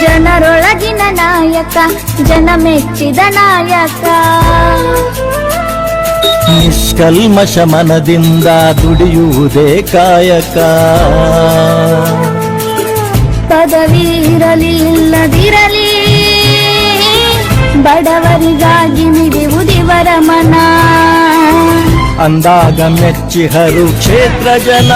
ಜನರೊಳಗಿನ ನಾಯಕ, ಜನ ಮೆಚ್ಚಿದ ನಾಯಕ. ನಿಷ್ಕಲ್ಮಶ ಮನದಿಂದ ದುಡಿಯುವುದೇ ಕಾಯಕ. ಪದವಿ ಇರಲಿ ಇಲ್ಲದಿರಲಿ, ಬಡವರಿಗಾಗಿ ಮಿಡಿಯುವುದಿವರ ಮನ. ಅಂದಾಗ ಮೆಚ್ಚಿಹರು ಕ್ಷೇತ್ರ ಜನ.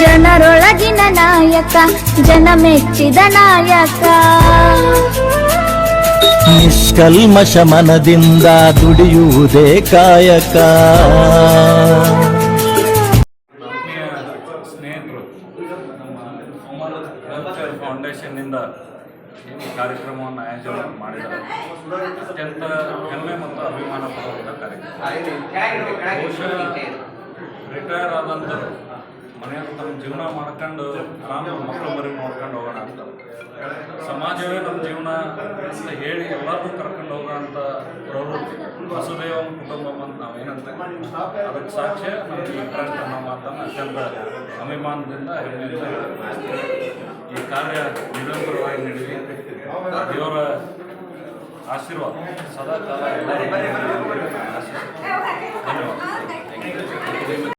ಜನರೊಳಗಿನ ನಾಯಕ, ಜನ ಮೆಚ್ಚಿದ ನಾಯಕ. ನಿಷ್ಕಲ್ಮಶ ಮನದಿಂದ ದುಡಿಯುವುದೇ ಕಾಯಕ. ಸ್ನೇಹಿತರು, ನಮ್ಮ ವೆಲ್ಫೇರ್ ಫೌಂಡೇಶನ್ನಿಂದ ಈ ಕಾರ್ಯಕ್ರಮವನ್ನು ಆಯೋಜನೆ ಮಾಡಿದ್ದಾರೆ. ಅತ್ಯಂತ ಹೆಮ್ಮೆ ಮತ್ತು ಅಭಿಮಾನ ಪಡುವಂಥ ಕಾರ್ಯಕ್ರಮ. ಬಹುಶಃ ರಿಟೈರ್ ಆದಂಥವ್ರು ಮನೆಯಲ್ಲಿ ತಮ್ಮ ಜೀವನ ಮಾಡ್ಕೊಂಡು ಆರಾಮ ಮಕ್ಕಳು ಮರಿ ನೋಡ್ಕೊಂಡು ಹೋಗೋಣ ಅಂತ, ಸಮಾಜವೇ ನಮ್ಮ ಜೀವನ ಅಂತ ಹೇಳಿ ಎಲ್ಲರೂ ಕರ್ಕೊಂಡು ಹೋಗೋಂಥ ಪ್ರವೃತ್ತಿ ವಸುದೈವ ಕುಟುಂಬಂ ಅಂತ ನಾವೇನಂತೇವೆ, ಅದಕ್ಕೆ ಸಾಕ್ಷ್ಯ ನಮಗೆ ಈ ಕಾರ್ಯಕ್ರಮ ಅನ್ನೋ ಮಾತನ್ನು ಅತ್ಯಂತ ಅಭಿಮಾನದಿಂದ ಹೆಮ್ಮೆಯಿಂದ ಈ ಕಾರ್ಯ ನಿರಂತರವಾಗಿ ನಡೆಯಲಿ. ದೇವರ ಆಶೀರ್ವಾದ ಸದಾ ಕಾಲ ಎಲ್ಲರಿಗೂ ಧನ್ಯವಾದ.